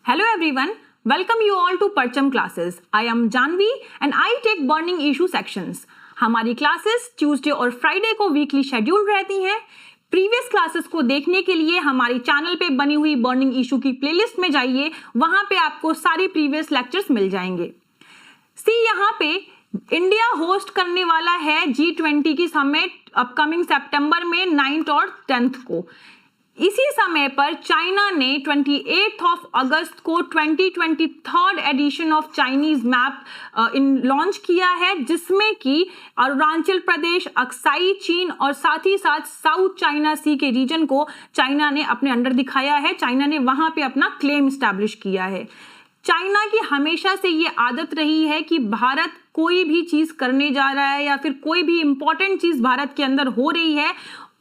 Hello everyone, welcome you all to Parcham classes. I am Janvi and I take burning issue sections. हमारी classes Tuesday और Friday को weekly schedule रहती हैं. Previous classes को देखने के लिए हमारी चैनल पे बनी हुई बर्निंग इशू की प्लेलिस्ट में जाइए, वहां पे आपको सारी प्रीवियस लेक्चर्स मिल जाएंगे. सी यहाँ पे इंडिया होस्ट करने वाला है G20 की समिट अपकमिंग सितंबर में 9th और 10th को. इसी समय पर चाइना ने 28 अगस्त को 2023 edition of Chinese map launch किया है, जिसमें कि अरुणाचल प्रदेश, अक्साई चीन और साथ ही साथ साउथ चाइना सी के रीजन को चाइना ने अपने अंडर दिखाया है. चाइना ने वहां पे अपना क्लेम स्टैब्लिश किया है. चाइना की हमेशा से ये आदत रही है कि भारत कोई भी चीज करने जा रहा है या फिर कोई भी इंपॉर्टेंट चीज भारत के अंदर हो रही है,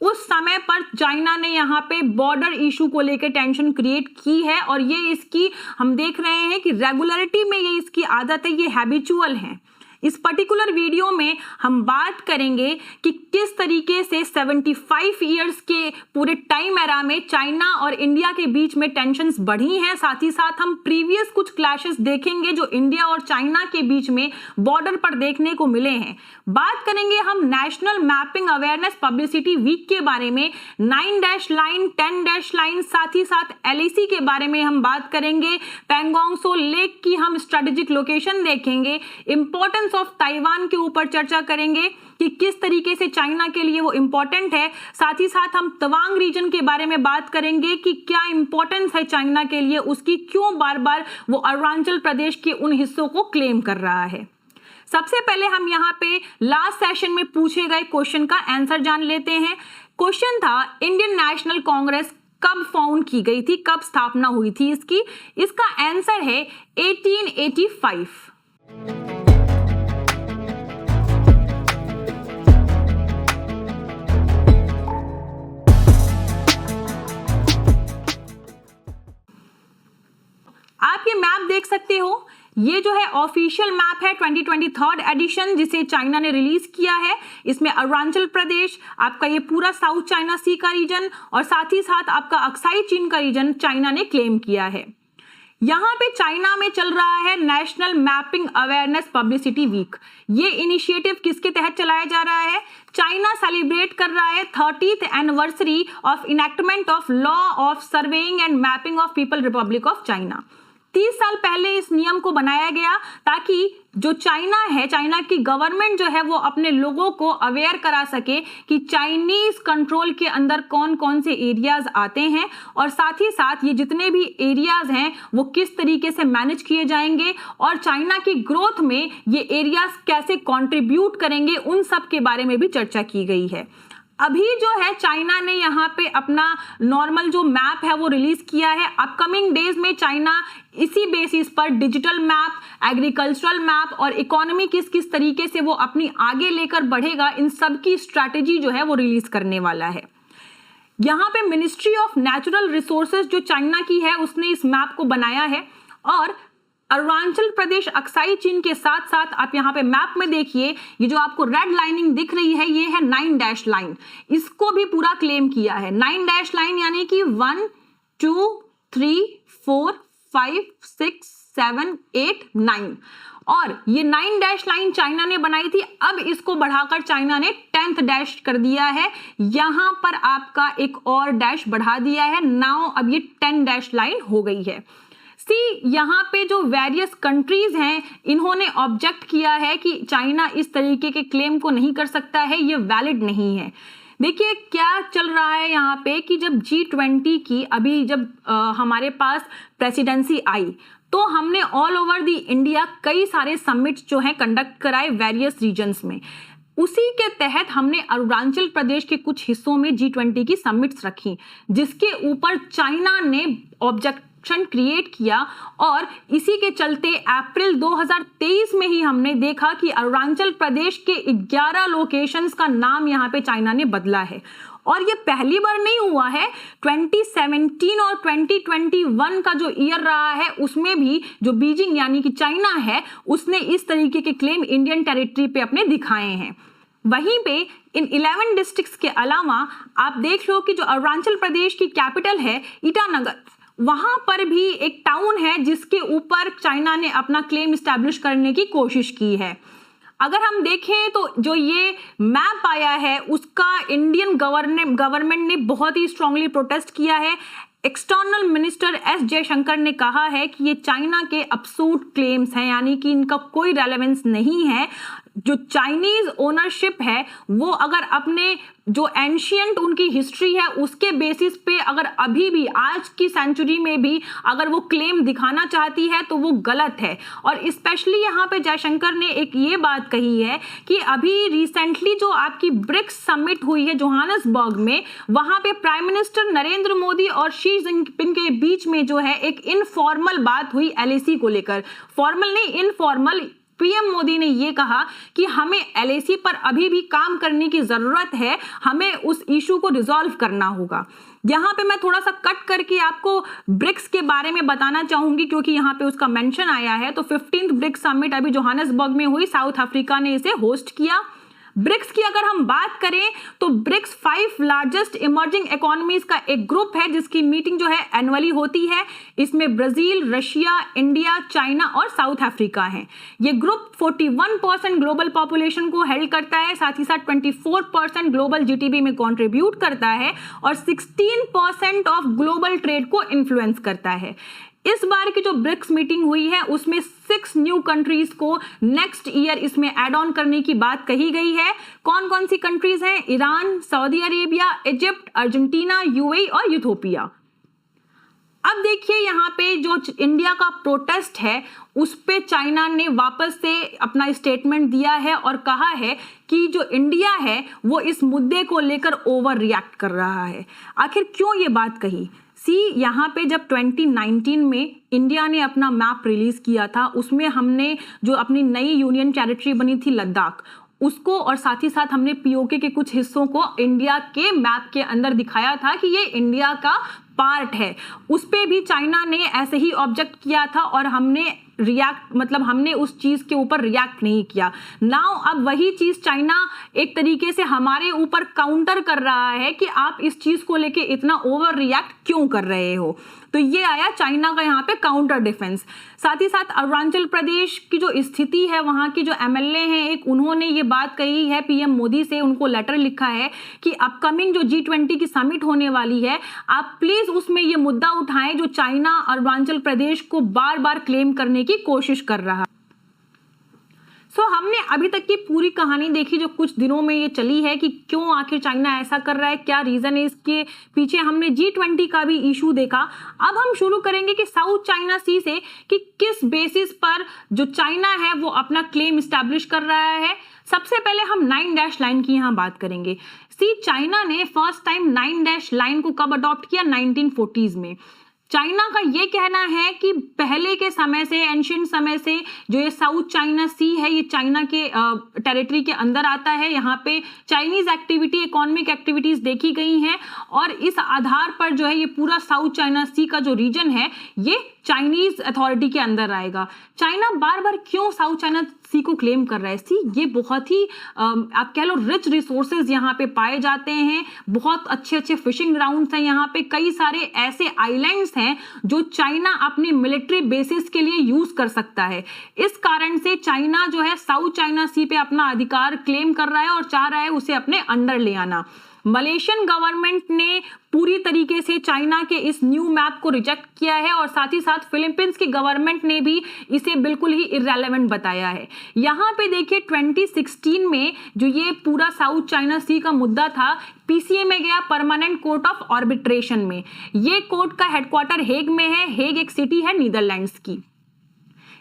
उस समय पर चाइना ने यहाँ पे बॉर्डर इशू को लेकर टेंशन क्रिएट की है. और ये इसकी हम देख रहे हैं कि रेगुलरिटी में ये इसकी आदत है, ये हैबिचुअल है. इस पर्टिकुलर वीडियो में हम बात करेंगे कि किस तरीके से 75 इयर्स के पूरे टाइम एरा में चाइना और इंडिया के बीच में टेंशंस बढ़ी हैं. साथ ही साथ हम प्रीवियस कुछ क्लैशेस देखेंगे जो इंडिया और चाइना के बीच में बॉर्डर पर देखने को मिले हैं. बात करेंगे हम national mapping awareness publicity week के बारे में, 9 लाइन, 10 लाइन, साथ ही साथ LAC के बारे में हम बात करेंगे. पैंगोंग सो लेक की हम स्ट्रेटेजिक लोकेशन देखेंगे. इंपॉर्टेंस ऑफ ताइवान के ऊपर चर्चा करेंगे कि किस तरीके से चाइना के लिए वो इंपॉर्टेंट है. साथ ही साथ हम तवांग रीजन के बारे में बात करेंगे कि क्या इंपॉर्टेंस है चाइना के लिए, उसकी क्यों बार बार वो अरुणाचल प्रदेश के उन हिस्सों को क्लेम कर रहा है. सबसे पहले हम यहाँ पे लास्ट सेशन में पूछे गए क्वेश्चन का आंसर जान लेते हैं. क्वेश्चन था इंडियन नेशनल कांग्रेस कब फाउंड की गई थी, कब स्थापना हुई थी इसकी. इसका आंसर है 1885. आप ये मैप देख सकते हो, ये जो है ऑफिशियल मैप है 2023 एडिशन जिसे चाइना ने रिलीज किया है. इसमें अरुणाचल प्रदेश, आपका ये पूरा साउथ चाइना सी का रीजन और साथ ही साथ आपका अक्साई चीन का रीजन चाइना ने क्लेम किया है. यहाँ पे चाइना में चल रहा है national mapping awareness publicity week. ये इनिशिएटिव किसके तहत चलाया जा रहा है? चाइना सेलिब्रेट कर रहा है 30th anniversary of enactment of law of surveying and mapping of people Republic of China. 30 साल पहले इस नियम को बनाया गया ताकि जो चाइना है, चाइना की गवर्नमेंट जो है वो अपने लोगों को अवेयर करा सके कि चाइनीज कंट्रोल के अंदर कौन कौन से एरियाज आते हैं और साथ ही साथ ये जितने भी एरियाज हैं वो किस तरीके से मैनेज किए जाएंगे और चाइना की ग्रोथ में ये एरियाज कैसे कंट्रीब्यूट करेंगे, उन सब के बारे में भी चर्चा की गई है. अभी जो है चाइना ने यहाँ पे अपना नॉर्मल जो मैप है वो रिलीज किया है. अपकमिंग डेज में चाइना इसी बेसिस पर डिजिटल मैप, एग्रीकल्चरल मैप और इकोनॉमी किस किस तरीके से वो अपनी आगे लेकर बढ़ेगा, इन सब की स्ट्रैटेजी जो है वो रिलीज करने वाला है. यहाँ पे मिनिस्ट्री ऑफ नेचुरल रिसोर्सेज जो चाइना की है उसने इस मैप को बनाया है. और अरुणाचल प्रदेश, अक्साई चीन के साथ साथ आप यहाँ पे मैप में देखिए, ये जो आपको रेड लाइनिंग दिख रही है ये है 9 लाइन. इसको भी पूरा क्लेम किया है. 9 लाइन यानी कि 1 2 3 4 5 6 7 8 9 और ये 9 लाइन चाइना ने बनाई थी. अब इसको बढ़ाकर चाइना ने 10th डैश कर दिया है. यहां पर आपका एक और डैश बढ़ा दिया है. नाउ अब ये 10 लाइन हो गई है. यहाँ पे जो वेरियस कंट्रीज हैं इन्होंने ऑब्जेक्ट किया है कि चाइना इस तरीके के क्लेम को नहीं कर सकता है, ये वैलिड नहीं है. देखिए क्या चल रहा है यहाँ पे कि जब G20 की अभी जब हमारे पास प्रेसिडेंसी आई तो हमने ऑल ओवर दी इंडिया कई सारे समिट्स जो हैं कंडक्ट कराए वेरियस रीजन्स में. उसी के तहत हमने अरुणाचल प्रदेश के कुछ हिस्सों में G20 की समिट्स रखी जिसके ऊपर चाइना ने ऑब्जेक्शन क्रिएट किया. और इसी के चलते अप्रैल 2023 में ही हमने देखा कि अरुणाचल प्रदेश के 11 लोकेशंस का नाम यहाँ पे चाइना ने बदला है. और ये पहली बार नहीं हुआ है. 2017 और 2021 का जो ईयर रहा है उसमें भी जो बीजिंग यानी कि चाइना है उसने इस तरीके के क्लेम इंडियन टेरिटरी पे अपने दिखाए हैं. वहीं पे इन 11 डिस्ट्रिक्ट्स के अलावा आप देख लो कि जो अरुणाचल प्रदेश की कैपिटल है ईटानगर, वहां पर भी एक टाउन है जिसके ऊपर चाइना ने अपना क्लेम स्टैब्लिश करने की कोशिश की है। अगर हम देखें तो जो ये मैप आया है उसका इंडियन गवर्नमेंट ने बहुत ही स्ट्रांगली प्रोटेस्ट किया है। एक्सटर्नल मिनिस्टर एस जयशंकर ने कहा है कि ये चाइना के अब्सूर्ड क्लेम्स हैं, यानी कि इनका कोई रेलेवेंस नहीं है। जो चाइनीज ओनरशिप है वो अगर अपने जो एंशियंट उनकी हिस्ट्री है उसके बेसिस पे अगर अभी भी आज की सेंचुरी में भी अगर वो क्लेम दिखाना चाहती है तो वो गलत है। और स्पेशली यहाँ पे जयशंकर ने एक ये बात कही है कि अभी रिसेंटली जो आपकी ब्रिक्स समिट हुई है जोहानसबर्ग में, वहां पे प्राइम मिनिस्टर नरेंद्र मोदी और शी जिनपिंग के बीच में जो है एक इनफॉर्मल बात हुई एलएसी को लेकर। फॉर्मल नहीं, इनफॉर्मल। पीएम मोदी ने ये कहा कि हमें एलएसी पर अभी भी काम करने की जरूरत है, हमें उस इशू को रिजॉल्व करना होगा। यहाँ पे मैं थोड़ा सा कट करके आपको ब्रिक्स के बारे में बताना चाहूंगी क्योंकि यहाँ पे उसका मेंशन आया है। तो 15th ब्रिक्स समिट अभी जोहानसबर्ग में हुई, साउथ अफ्रीका ने इसे होस्ट किया। ब्रिक्स की अगर हम बात करें तो ब्रिक्स 5 लार्जेस्ट इमर्जिंग इकोनॉमीज का एक ग्रुप है जिसकी मीटिंग जो है एनुअली होती है। इसमें ब्राजील, रशिया, इंडिया, चाइना और साउथ अफ्रीका है। ये ग्रुप 41% ग्लोबल पॉपुलेशन को हेल्ड करता है, साथ ही साथ 24% ग्लोबल जीडीपी में कंट्रीब्यूट करता है और 16% ऑफ ग्लोबल ट्रेड को इन्फ्लुएंस करता है। इस बार की जो ब्रिक्स मीटिंग हुई है उसमें 6 न्यू कंट्रीज को नेक्स्ट ईयर इसमें ऐड ऑन करने की बात कही गई है। कौन कौन सी कंट्रीज हैं? Iran, Saudi Arabia, Egypt, Argentina, UAE और यूथोपिया। अब देखिए यहाँ पे जो इंडिया का प्रोटेस्ट है उस पे चाइना ने वापस से अपना स्टेटमेंट दिया है और कहा है कि जो इंडिया है वो इस मुद्दे को लेकर ओवर रिएक्ट कर रहा है। आखिर क्यों ये बात कही? यहाँ पे जब 2019 में इंडिया ने अपना मैप रिलीज किया था उसमें हमने जो अपनी नई यूनियन टेरिटरी बनी थी लद्दाख उसको और साथ ही साथ हमने पीओके के कुछ हिस्सों को इंडिया के मैप के अंदर दिखाया था कि ये इंडिया का पार्ट है। उस पे भी चाइना ने ऐसे ही ऑब्जेक्ट किया था और हमने हमने उस चीज के ऊपर रिएक्ट नहीं किया। नाउ अब वही चीज चाइना एक तरीके से हमारे ऊपर काउंटर कर रहा है कि आप इस चीज को लेके इतना ओवर रिएक्ट क्यों कर रहे हो। तो ये आया चाइना का यहाँ पे काउंटर डिफेंस। साथ ही साथ अरुणाचल प्रदेश की जो स्थिति है वहां की जो एमएलए हैं एक उन्होंने ये बात कही है पीएम मोदी से, उनको लेटर लिखा है कि अपकमिंग जो G20 की समिट होने वाली है आप प्लीज उसमें ये मुद्दा उठाएं जो चाइना अरुणाचल प्रदेश को बार बार क्लेम करने की कोशिश कर रहा है। हमने अभी तक की पूरी कहानी देखी जो कुछ दिनों में ये चली है कि क्यों आखिर चाइना ऐसा कर रहा है, क्या रीजन है इसके पीछे। हमने G20 का भी इशू देखा। अब हम शुरू करेंगे कि साउथ चाइना सी से कि किस बेसिस पर जो चाइना है वो अपना क्लेम स्टैब्लिश कर रहा है। सबसे पहले हम 9 डैश लाइन की यहाँ बात करेंगे। चाइना ने फर्स्ट टाइम 9 डैश लाइन को कब अडॉप्ट किया? 1940s में। चाइना का ये कहना है कि पहले के समय से, एंशिएंट समय से जो ये साउथ चाइना सी है ये चाइना के टेरिटरी के अंदर आता है। यहाँ पे चाइनीज एक्टिविटी, इकोनॉमिक एक्टिविटीज देखी गई हैं और इस आधार पर जो है ये पूरा साउथ चाइना सी का जो रीजन है ये चाइनीज अथॉरिटी के अंदर आएगा। चाइना बार बार क्यों साउथ चाइना सी को क्लेम कर रहा है? ये बहुत ही आप कह लो रिच रिसोर्सेज यहाँ पे पाए जाते हैं, बहुत अच्छे अच्छे फिशिंग ग्राउंड्स हैं यहाँ पे, कई सारे ऐसे आइलैंड्स हैं जो चाइना अपनी मिलिट्री बेसिस के लिए यूज कर सकता है। इस कारण से चाइना जो है साउथ चाइना सी पे अपना अधिकार क्लेम कर रहा है और चाह रहा है उसे अपने अंडर ले आना। मलेशियन गवर्नमेंट ने पूरी तरीके से चाइना के इस न्यू मैप को रिजेक्ट किया है और साथ ही साथ फिलीपींस की गवर्नमेंट ने भी इसे बिल्कुल ही इररेलेवेंट बताया है। यहाँ पे देखिए 2016 में जो ये पूरा साउथ चाइना सी का मुद्दा था पीसीए में गया, परमानेंट कोर्ट ऑफ आर्बिट्रेशन में। ये कोर्ट का हेडक्वार्टर हेग में है। हेग एक सिटी है नीदरलैंड्स की।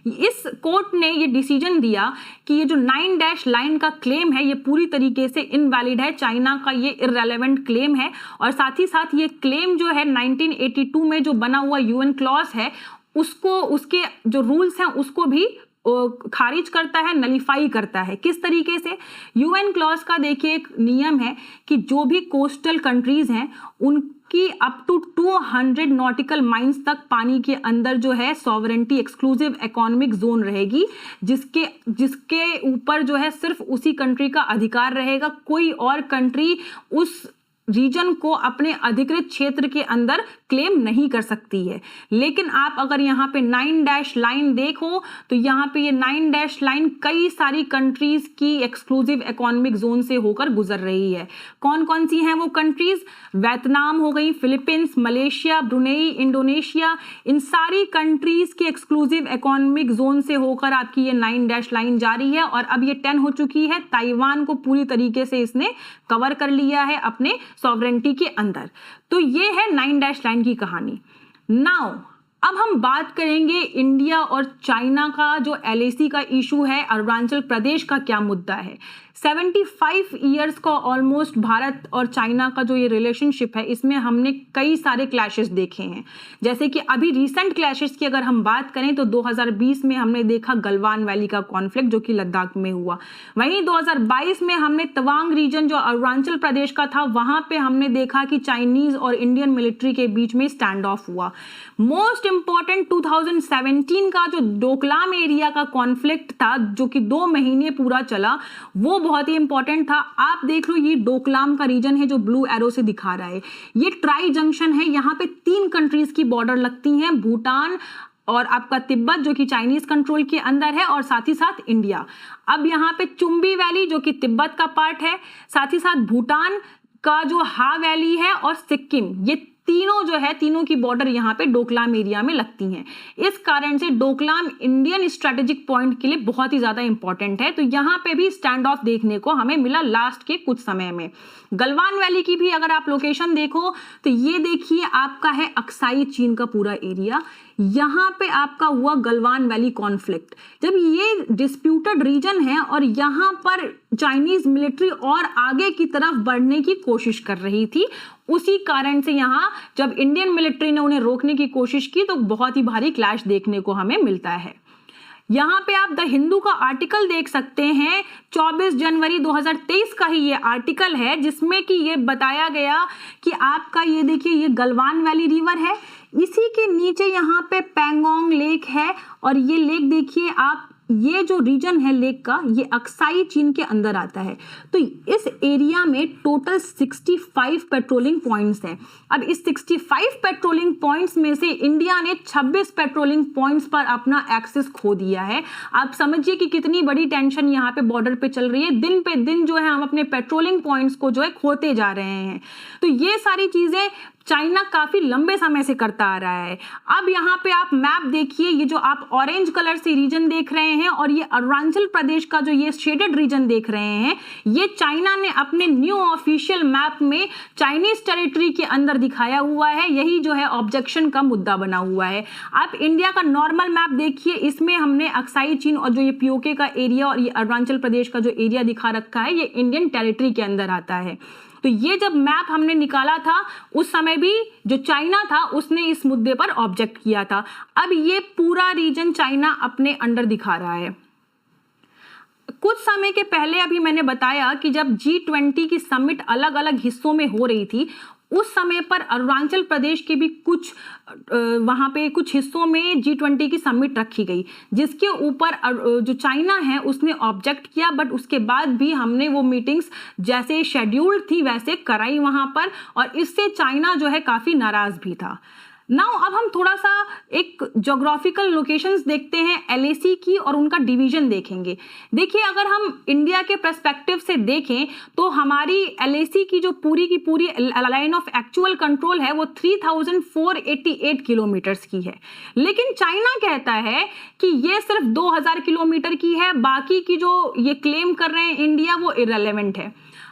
इस कोर्ट ने ये डिसीजन दिया कि ये जो 9 डैश लाइन का क्लेम है ये पूरी तरीके से इनवैलिड है, चाइना का ये इररेलेवेंट क्लेम है। और साथ ही साथ ये क्लेम जो है 1982 में जो बना हुआ यूएन क्लॉज है उसको, उसके जो रूल्स हैं उसको भी खारिज करता है, नलीफाई करता है। किस तरीके से? यूएन क्लॉज का देखिए एक नियम है कि जो भी कोस्टल कंट्रीज हैं उनकी अप टू 200 नॉटिकल माइल्स तक पानी के अंदर जो है सॉवरेंटी एक्सक्लूसिव इकोनॉमिक जोन रहेगी, जिसके ऊपर जो है सिर्फ उसी कंट्री का अधिकार रहेगा। कोई और कंट्री उस रीजन को अपने अधिकृत क्षेत्र के अंदर क्लेम नहीं कर सकती है। लेकिन आप अगर यहाँ पे 9 डैश लाइन देखो तो यहाँ पे ये 9 डैश लाइन कई सारी कंट्रीज की एक्सक्लूसिव इकोनॉमिक जोन से होकर गुजर रही है। कौन कौन सी हैं वो कंट्रीज? वियतनाम हो गई, फिलीपींस, मलेशिया, ब्रुनेई, इंडोनेशिया, इन सारी कंट्रीज की एक्सक्लूसिव इकोनॉमिक जोन से होकर आपकी ये 9 डैश लाइन जारी है और अब ये 10 हो चुकी है। ताइवान को पूरी तरीके से इसने कवर कर लिया है अपने सॉवरेंटी के अंदर। तो ये है 9 डैश लाइन की कहानी। नाउ अब हम बात करेंगे इंडिया और चाइना का जो LAC का इशू है, अरुणाचल प्रदेश का क्या मुद्दा है। 75 ईयर्स का ऑलमोस्ट भारत और चाइना का जो ये रिलेशनशिप है, इसमें हमने कई सारे क्लैशेस देखे हैं। जैसे कि अभी रिसेंट क्लैशेस की अगर हम बात करें तो 2020 में हमने देखा गलवान वैली का कॉन्फ्लिक्ट जो कि लद्दाख में हुआ। वहीं 2022 में हमने तवांग रीजन जो अरुणाचल प्रदेश का था, वहां पे हमने देखा कि चाइनीज और इंडियन मिलिट्री के बीच में स्टैंड ऑफ हुआ। मोस्ट इंपॉर्टेंट 2017 का जो डोकलाम एरिया का कॉन्फ्लिक्ट था जो कि 2 महीने पूरा चला, वो बहुत ही इंपॉर्टेंट था। आप देख लो, ये डोकलाम का रीजन है जो ब्लू एरो से दिखा रहा है। ये ट्राई जंक्शन है, यहाँ पे 3 कंट्रीज की बॉर्डर लगती हैं, भूटान और आपका तिब्बत जो कि चाइनीज कंट्रोल के अंदर है और साथ ही साथ इंडिया। अब यहाँ पे चुम्बी वैली जो कि तिब्बत का पार्ट है, साथ ही साथ भूटान का जो हा वैली है और सिक्किम, ये तीनों जो है, तीनों की बॉर्डर यहाँ पे डोकलाम एरिया में लगती हैं। इस कारण से डोकलाम इंडियन स्ट्रेटेजिक पॉइंट के लिए बहुत ही ज्यादा इंपॉर्टेंट है। तो यहाँ पे भी स्टैंड ऑफ देखने को हमें मिला लास्ट के कुछ समय में। गलवान वैली की भी अगर आप लोकेशन देखो तो ये देखिए आपका है अक्साई चीन का पूरा एरिया। यहाँ पे आपका हुआ गलवान वैली कॉन्फ्लिक्ट, जब ये डिस्प्यूटेड रीजन है और यहाँ पर चाइनीज मिलिट्री और आगे की तरफ बढ़ने की कोशिश कर रही थी। उसी कारण से यहाँ जब इंडियन मिलिट्री ने उन्हें रोकने की कोशिश की तो बहुत ही भारी क्लैश देखने को हमें मिलता है। यहाँ पे आप द हिंदू का आर्टिकल देख सकते हैं, 24 जनवरी 2023 का ही ये आर्टिकल है जिसमें कि ये बताया गया कि आपका ये देखिए ये गलवान वैली रिवर है, इसी के नीचे यहाँ पे पैंगोंग लेक है और ये लेक देखिए आप, ये जो रीजन है लेक का ये अक्साई चीन के अंदर आता है। तो इस एरिया में टोटल 65 पेट्रोलिंग पॉइंट्स हैं। अब इस 65 पेट्रोलिंग पॉइंट्स में से इंडिया ने 26 पेट्रोलिंग पॉइंट्स पर अपना एक्सेस खो दिया है। आप समझिए कि कितनी बड़ी टेंशन यहाँ पे बॉर्डर पे चल रही है। दिन पे दिन जो है हम अपने पेट्रोलिंग पॉइंट्स को जो है खोते जा रहे हैं। तो ये सारी चीजें चाइना काफी लंबे समय से करता आ रहा है। अब यहाँ पे आप मैप देखिए, ये जो आप ऑरेंज कलर से रीजन देख रहे हैं और ये अरुणाचल प्रदेश का जो ये शेडेड रीजन देख रहे हैं, ये चाइना ने अपने न्यू ऑफिशियल मैप में चाइनीज टेरिटरी के अंदर दिखाया हुआ है। यही जो है ऑब्जेक्शन का मुद्दा बना हुआ है। आप इंडिया का नॉर्मल मैप देखिए, इसमें हमने अक्साई चीन और जो ये पीओके का एरिया और ये अरुणाचल प्रदेश का जो एरिया दिखा रखा है, ये इंडियन टेरिटरी के अंदर आता है। तो ये जब मैप हमने निकाला था उस समय भी जो चाइना था उसने इस मुद्दे पर ऑब्जेक्ट किया था। अब ये पूरा रीजन चाइना अपने अंडर दिखा रहा है। कुछ समय के पहले अभी मैंने बताया कि जब G20 की समिट अलग अलग हिस्सों में हो रही थी, उस समय पर अरुणाचल प्रदेश के भी कुछ वहां पे कुछ हिस्सों में G20 की समिट रखी गई, जिसके ऊपर जो चाइना है उसने ऑब्जेक्ट किया। बट उसके बाद भी हमने वो मीटिंग्स जैसे शेड्यूल्ड थी वैसे कराई वहां पर, और इससे चाइना जो है काफी नाराज भी था। नाउ अब हम थोड़ा सा एक ज्योग्राफिकल लोकेशंस देखते हैं LAC की और उनका डिवीजन देखेंगे। देखिए अगर हम इंडिया के पर्सपेक्टिव से देखें तो हमारी LAC की जो पूरी की पूरी लाइन ऑफ एक्चुअल कंट्रोल है वो 3488 किलोमीटर्स की है, लेकिन चाइना कहता है कि ये सिर्फ 2000 किलोमीटर की है, बाकी की जो ये क्लेम कर रहे हैं इंडिया वो इररिलेवेंट है।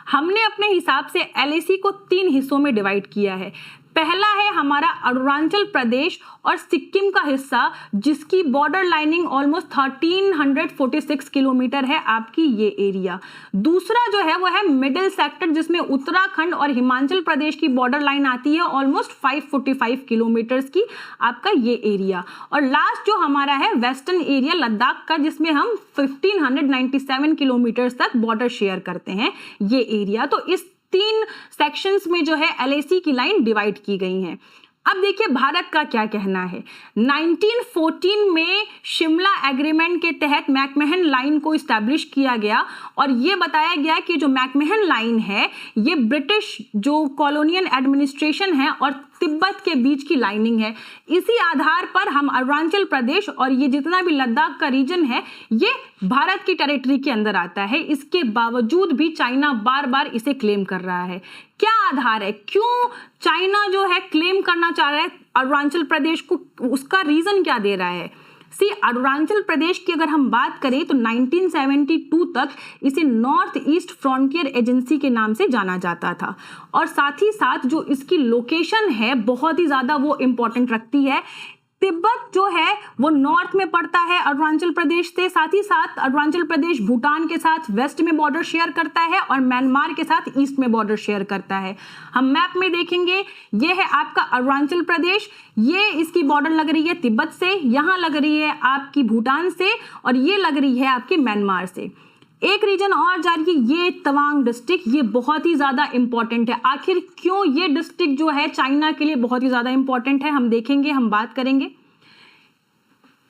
हमने अपने हिसाब से LAC को 3 हिस्सों में डिवाइड किया है। पहला है हमारा अरुणाचल प्रदेश और सिक्किम का हिस्सा, जिसकी बॉर्डर लाइनिंग ऑलमोस्ट 1346 किलोमीटर है आपकी ये एरिया। दूसरा जो है वो है मिडिल सेक्टर, जिसमें उत्तराखंड और हिमाचल प्रदेश की बॉर्डर लाइन आती है ऑलमोस्ट 545 किलोमीटर्स की आपका ये एरिया। और लास्ट जो हमारा है वेस्टर्न एरिया लद्दाख का, जिसमें हम 1597 किलोमीटर्स तक बॉर्डर शेयर करते हैं ये एरिया। तो इस 3 सेक्शंस में जो है LAC की लाइन डिवाइड की गई है। अब देखिए भारत का क्या कहना है। 1914 में शिमला एग्रीमेंट के तहत मैकमहन लाइन को इस्टेब्लिश किया गया और ये बताया गया कि जो मैकमहन लाइन है ये ब्रिटिश जो कॉलोनियल एडमिनिस्ट्रेशन है और तिब्बत के बीच की लाइनिंग है। इसी आधार पर हम अरुणाचल प्रदेश और ये जितना भी लद्दाख का रीजन है ये भारत की टेरिटरी के अंदर आता है। इसके बावजूद भी चाइना बार बार इसे क्लेम कर रहा है। क्या आधार है, क्यों चाइना जो है क्लेम करना चाह रहा है अरुणाचल प्रदेश को, उसका रीजन क्या दे रहा है? अरुणाचल प्रदेश की अगर हम बात करें तो 1972 तक इसे नॉर्थ ईस्ट फ्रंटियर एजेंसी के नाम से जाना जाता था और साथ ही साथ जो इसकी लोकेशन है बहुत ही ज्यादा वो इंपॉर्टेंट रखती है। तिब्बत जो है वो नॉर्थ में पड़ता है अरुणाचल प्रदेश से, साथ ही साथ अरुणाचल प्रदेश भूटान के साथ वेस्ट में बॉर्डर शेयर करता है और म्यांमार के साथ ईस्ट में बॉर्डर शेयर करता है। हम मैप में देखेंगे ये है आपका अरुणाचल प्रदेश, ये इसकी बॉर्डर लग रही है तिब्बत से, यहाँ लग रही है आपकी भूटान से और ये लग रही है आपकी म्यांमार से। एक रीजन और जा रही है ये तवांग डिस्ट्रिक्ट, ये बहुत ही ज्यादा इंपॉर्टेंट है। आखिर क्यों ये डिस्ट्रिक्ट जो है चाइना के लिए बहुत ही ज्यादा इंपॉर्टेंट है हम देखेंगे, हम बात करेंगे।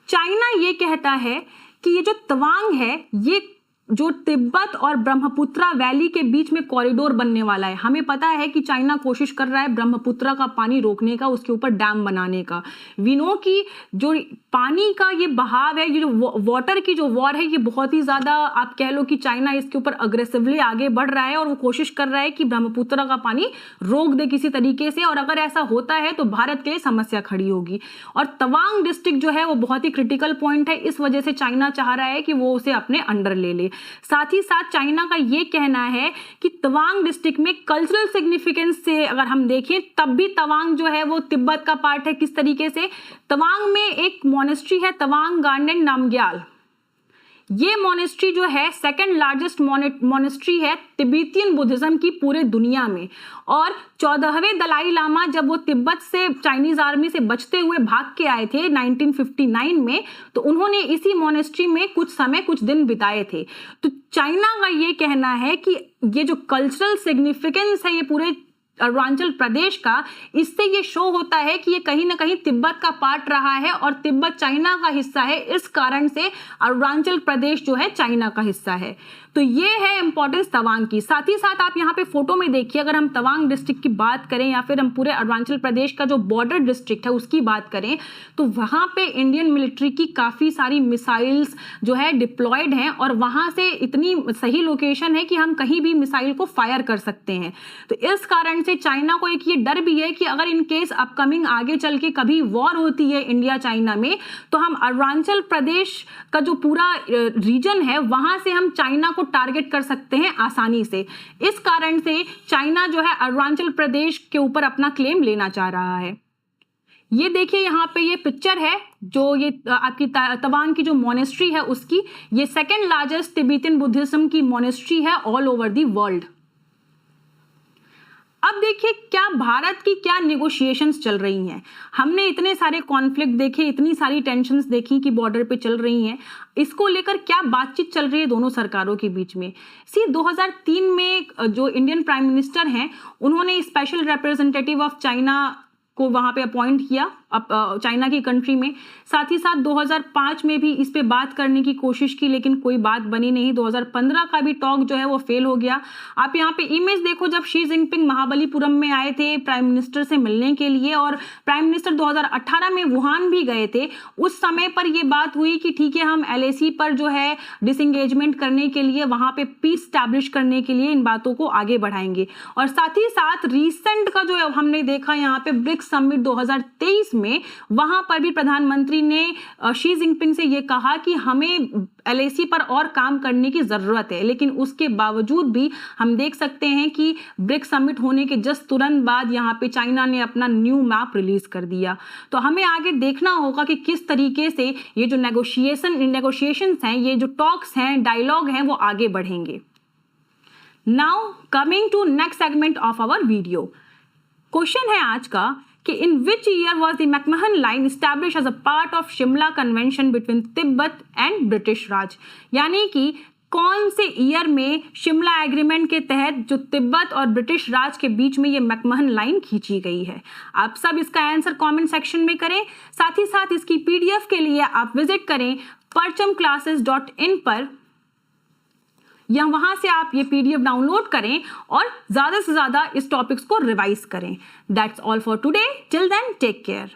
चाइना ये कहता है कि ये जो तवांग है ये जो तिब्बत और ब्रह्मपुत्रा वैली के बीच में कॉरिडोर बनने वाला है। हमें पता है कि चाइना कोशिश कर रहा है ब्रह्मपुत्रा का पानी रोकने का, उसके ऊपर डैम बनाने का। विनो की जो पानी का ये बहाव है, ये जो वाटर की जो वॉर है, ये बहुत ही ज्यादा आप कह लो कि चाइना इसके ऊपर अग्रेसिवली आगे बढ़ रहा है और वो कोशिश कर रहा है कि ब्रह्मपुत्रा का पानी रोक दे किसी तरीके से, और अगर ऐसा होता है तो भारत के लिए समस्या खड़ी होगी। और तवांग डिस्ट्रिक्ट जो है वो बहुत ही क्रिटिकल पॉइंट है, इस वजह से चाइना चाह रहा है कि वो उसे अपने अंडर ले ले। साथ ही साथ चाइना का ये कहना है कि तवांग डिस्ट्रिक्ट में कल्चरल सिग्निफिकेंस से अगर हम देखें तब भी तवांग जो है वो तिब्बत का पार्ट है। किस तरीके से, तवांग में एक मोनेस्ट्री है तवांग गार्डन नामग्याल, ये मोनेस्ट्री जो है सेकंड लार्जेस्ट मोनेस्ट्री है तिब्बतियन बुद्धिज्म की पूरे दुनिया में। और 14वें दलाई लामा जब वो तिब्बत से चाइनीज आर्मी से बचते हुए भाग के आए थे 1959 में, तो उन्होंने इसी मोनेस्ट्री में कुछ दिन बिताए थे। तो चाइना का ये कहना है कि ये जो कल्चरल सिग्निफिकेंस है ये पूरे अरुणाचल प्रदेश का, इससे ये शो होता है कि ये कहीं ना कहीं तिब्बत का पार्ट रहा है और तिब्बत चाइना का हिस्सा है, इस कारण से अरुणाचल प्रदेश जो है चाइना का हिस्सा है। तो ये है इंपॉर्टेंस तवांग की। साथ ही साथ आप यहाँ पे फोटो में देखिए, अगर हम तवांग डिस्ट्रिक्ट की बात करें या फिर हम पूरे अरुणाचल प्रदेश का जो बॉर्डर डिस्ट्रिक्ट है उसकी बात करें, तो वहाँ पे इंडियन मिलिट्री की काफ़ी सारी मिसाइल्स जो है डिप्लॉयड हैं और वहाँ से इतनी सही लोकेशन है कि हम कहीं भी मिसाइल को फायर कर सकते हैं। तो इस कारण से चाइना को एक ये डर भी है कि अगर इन केस अपकमिंग आगे चल के कभी वॉर होती है इंडिया चाइना में, तो हम अरुणाचल प्रदेश का जो पूरा रीजन है वहाँ से हम चाइना को टारगेट कर सकते हैं आसानी से। इस कारण से चाइना जो है अरुणाचल प्रदेश के ऊपर अपना क्लेम लेना चाह रहा है। ये देखिए यहाँ पे ये पिक्चर है जो ये आपकी तवांग की जो मोनेस्ट्री है उसकी, ये सेकंड लार्जेस्ट तिब्बतियन बुद्धिज्म की मोनेस्ट्री है ऑल ओवर दी वर्ल्ड। अब देखिए क्या भारत की क्या नेगोशिएशंस चल रही हैं। हमने इतने सारे कॉन्फ्लिक्ट देखे, इतनी सारी टेंशन्स देखी कि बॉर्डर पे चल रही हैं, इसको लेकर क्या बातचीत चल रही है दोनों सरकारों के बीच में। 2003 में जो इंडियन प्राइम मिनिस्टर हैं उन्होंने स्पेशल रिप्रेजेंटेटिव ऑफ चाइना को वहाँ पे अपॉइंट किया चाइना की कंट्री में। साथ ही साथ 2005 में भी इस पे बात करने की कोशिश की लेकिन कोई बात बनी नहीं। 2015 का भी टॉक जो है वो फेल हो गया। आप यहाँ पे इमेज देखो, जब शी जिनपिंग महाबलीपुरम में आए थे प्राइम मिनिस्टर से मिलने के लिए और प्राइम मिनिस्टर 2018 में वुहान भी गए थे, उस समय पर ये बात हुई कि ठीक है हम LAC पर जो है डिसंगेजमेंट करने के लिए, वहाँ पे पीस स्टैब्लिश करने के लिए इन बातों को आगे बढ़ाएंगे। और साथ ही साथ रिसेंट का जो हमने देखा यहाँ पे ब्रिक्स समिट 2023 में, वहां पर भी प्रधानमंत्री ने शी जिनपिंग से ये कहा कि हमें LAC पर और काम करने की जरूरत है। लेकिन उसके बावजूद भी हम देख सकते हैं कि ब्रिक्स समिट होने के जस्ट तुरंत बाद यहाँ पे चाइना ने अपना न्यू मैप रिलीज कर दिया। तो हमें आगे देखना होगा कि किस तरीके से ये जो नेगोशिएशंस हैं, ये जो टॉक्स हैं, डायलॉग हैं, वो आगे बढ़ेंगे। Now coming to next segment of our video, question है आज का कि in which year was the McMahon line establish as a part of Shimla convention between Tibet and British Raj. यानी कि कौन से ईयर में शिमला एग्रीमेंट के तहत जो तिब्बत और ब्रिटिश राज के बीच में ये मैकमहन लाइन खींची गई है? आप सब इसका आंसर कमेंट सेक्शन में करें। साथ ही साथ इसकी पीडीएफ के लिए आप विजिट करें parchamclasses.in पर, या वहां से आप ये पीडीएफ डाउनलोड करें और ज्यादा से ज्यादा इस टॉपिक्स को रिवाइज करें। That's all for today. Till then take care.